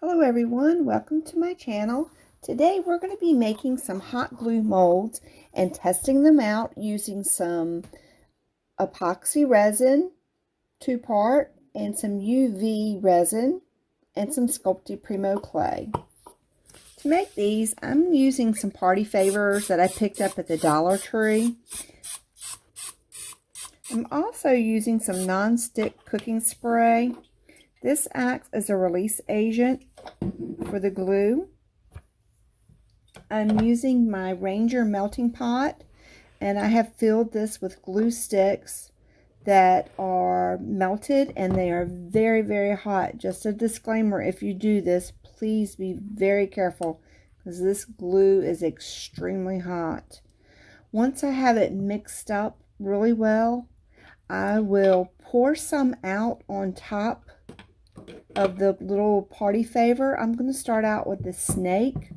Hello everyone, welcome to my channel. Today we're going to be making some hot glue molds and testing them out using some epoxy resin, 2-part, and some UV resin and some Sculpting Primo clay. To make these, I'm using some party favors that I picked up at the Dollar Tree. I'm also using some non-stick cooking spray. This acts as a release agent for the glue. I'm using my Ranger melting pot, and I have filled this with glue sticks that are melted, and they are very, very hot. Just a disclaimer, if you do this, please be very careful because this glue is extremely hot. Once I have it mixed up really well, I will pour some out on top of the little party favor. I'm going to start out with the snake.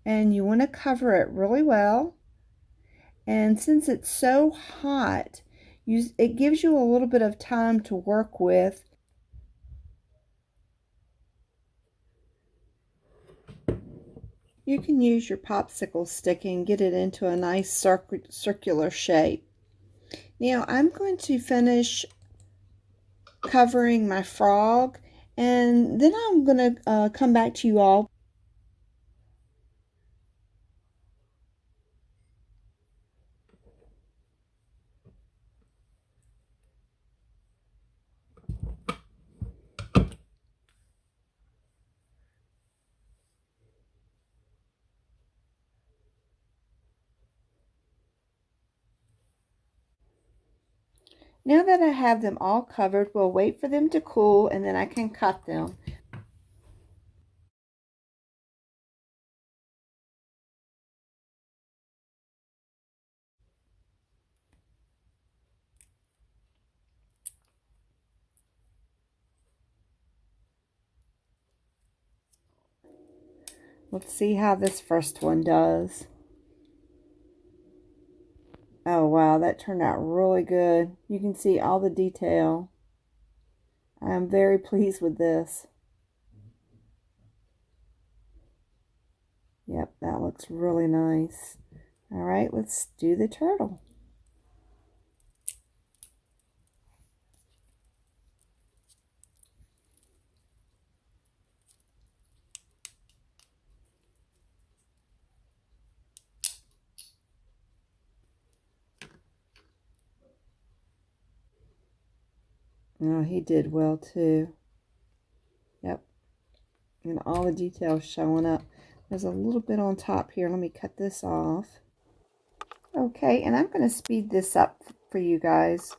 And you want to cover it really well. And since it's so hot, it gives you a little bit of time to work with. You can use your popsicle stick and get it into a nice circular shape. Now I'm going to finish covering my frog, and then I'm going to come back to you all. Now that I have them all covered, we'll wait for them to cool and then I can cut them. Let's see how this first one does. Oh wow, that turned out really good. You can see all the detail. I'm very pleased with this. Yep, that looks really nice. All right, let's do the turtle. Oh, he did well too. Yep. And all the details showing up. There's a little bit on top here. Let me cut this off. Okay, and I'm going to speed this up for you guys.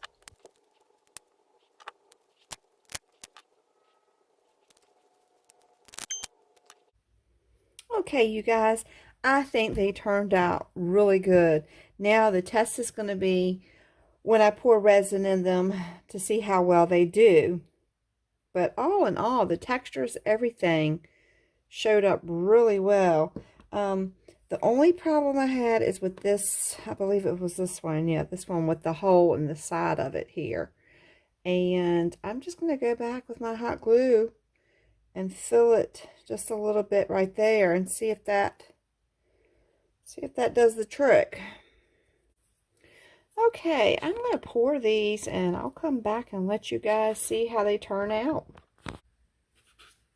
Okay, you guys, I think they turned out really good. Now the test is going to be when I pour resin in them to see how well they do. But all in all, the textures, everything showed up really well. The only problem I had is with this, I believe it was this one. Yeah, this one with the hole in the side of it here. And I'm just going to go back with my hot glue and fill it just a little bit right there and see if that does the trick. Okay, I'm going to pour these and I'll come back and let you guys see how they turn out.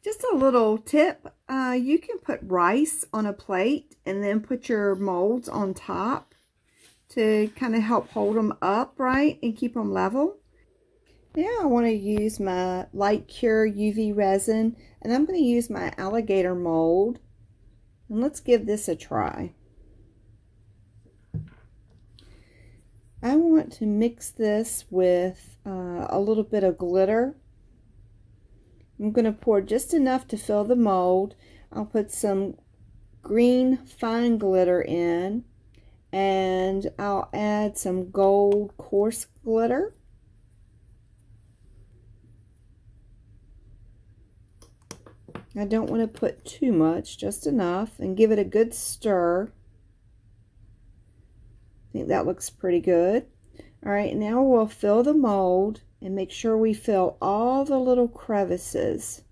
Just a little tip, you can put rice on a plate and then put your molds on top to kind of help hold them upright and keep them level. Now I want to use my light cure UV resin, and I'm going to use my alligator mold, and let's give this a try. I want to mix this with a little bit of glitter. I'm going to pour just enough to fill the mold. I'll put some green fine glitter in, and I'll add some gold coarse glitter. I don't want to put too much, just enough, and give it a good stir. I think that looks pretty good. All right, now we'll fill the mold and make sure we fill all the little crevices.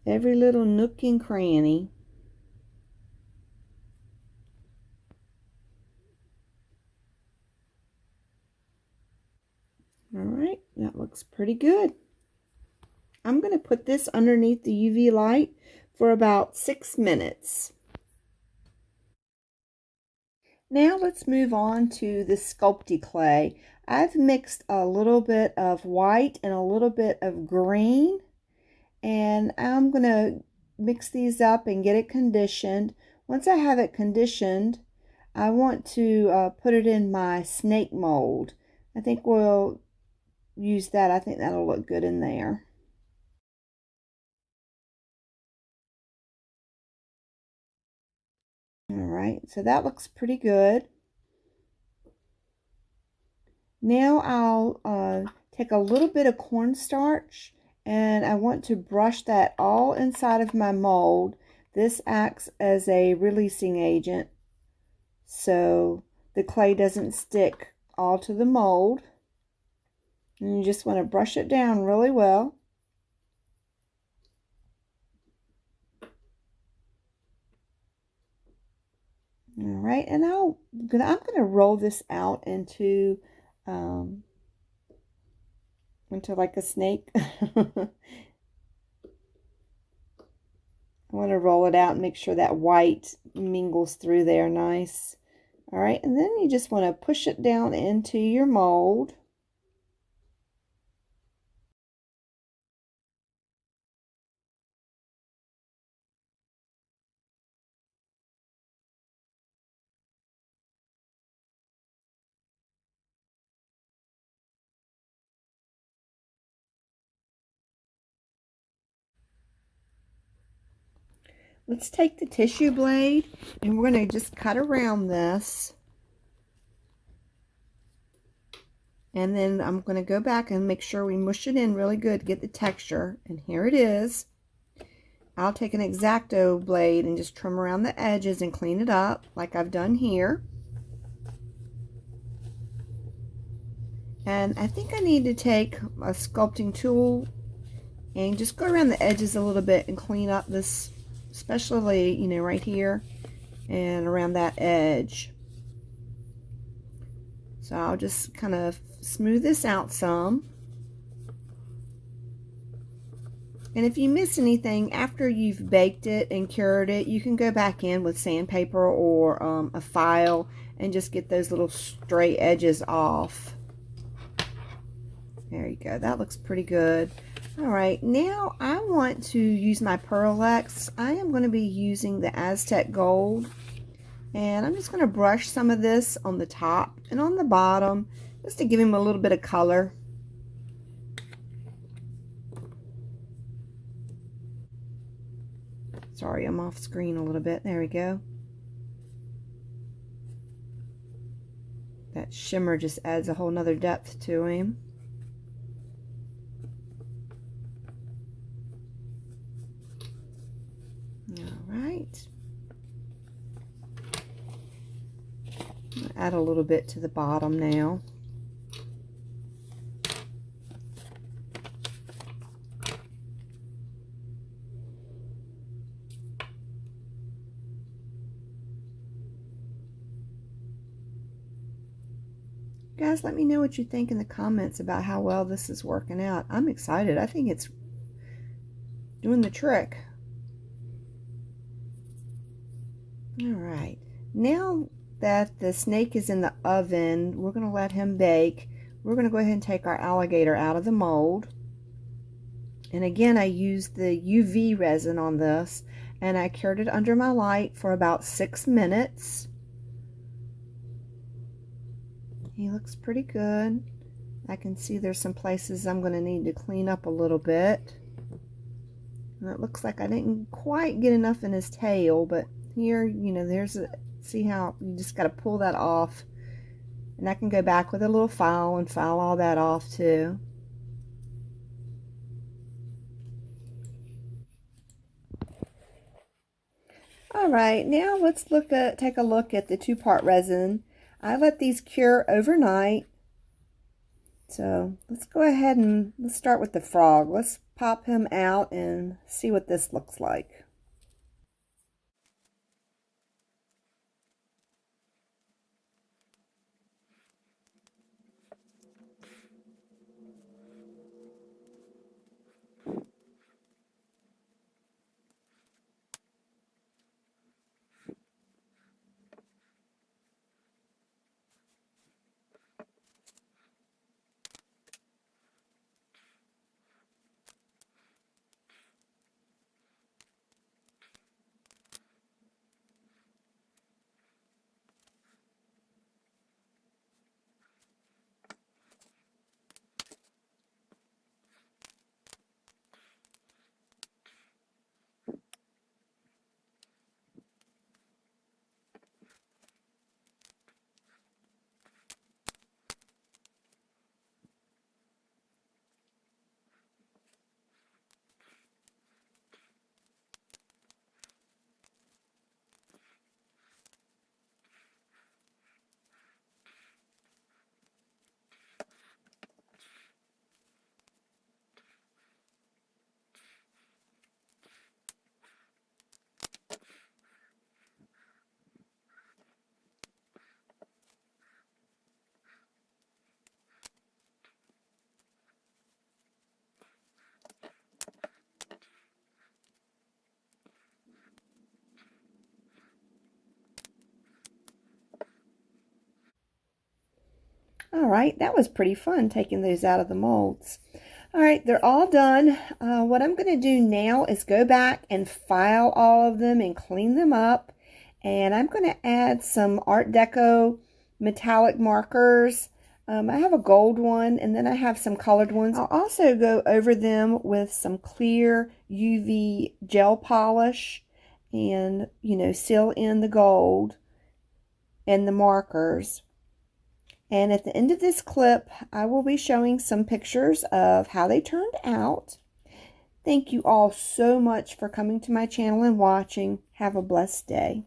every little nook and cranny. All right, that looks pretty good. I'm going to put this underneath the UV light for about 6 minutes. Now let's move on to the Sculpty clay. I've mixed a little bit of white and a little bit of green, and I'm going to mix these up and get it conditioned. Once I have it conditioned, I want to put it in my snake mold. I think we'll use that. I think that'll look good in there. All right, so that looks pretty good. Now I'll take a little bit of cornstarch, and I want to brush that all inside of my mold. This acts as a releasing agent, so the clay doesn't stick all to the mold. And you just want to brush it down really well. All right, and I'm gonna roll this out into like a snake. I want to roll it out and make sure that white mingles through there nice. All right, and then you just want to push it down into your mold. Let's take the tissue blade and we're going to just cut around this. And then I'm going to go back and make sure we mush it in really good to get the texture. And here it is. I'll take an X-Acto blade and just trim around the edges and clean it up like I've done here. And I think I need to take a sculpting tool and just go around the edges a little bit and clean up this, especially, you know, right here and around that edge. So I'll just kind of smooth this out some. And if you miss anything after you've baked it and cured it, you can go back in with sandpaper or a file and just get those little stray edges off. There you go. That looks pretty good. All right, now I want to use my Pearl-Ex. I am going to be using the Aztec Gold. And I'm just going to brush some of this on the top and on the bottom just to give him a little bit of color. Sorry, I'm off screen a little bit. There we go. That shimmer just adds a whole nother depth to him. All right. Add a little bit to the bottom now. Guys, let me know what you think in the comments about how well this is working out. I'm excited. I think it's doing the trick. All right. Now that the snake is in the oven, we're going to let him bake. We're going to go ahead and take our alligator out of the mold. And again, I used the UV resin on this, and I cured it under my light for about 6 minutes. He looks pretty good. I can see there's some places I'm going to need to clean up a little bit. And it looks like I didn't quite get enough in his tail, but here, you know, there's a, see how you just got to pull that off. And I can go back with a little file and file all that off too. All right, now let's take a look at the 2-part resin. I let these cure overnight, So let's go ahead and let's start with the frog. Let's pop him out and see what this looks like. All right, that was pretty fun taking those out of the molds. All right, they're all done. What I'm going to do now is go back and file all of them and clean them up. And I'm going to add some Art Deco metallic markers. I have a gold one, and then I have some colored ones. I'll also go over them with some clear UV gel polish and, seal in the gold and the markers. And at the end of this clip, I will be showing some pictures of how they turned out. Thank you all so much for coming to my channel and watching. Have a blessed day.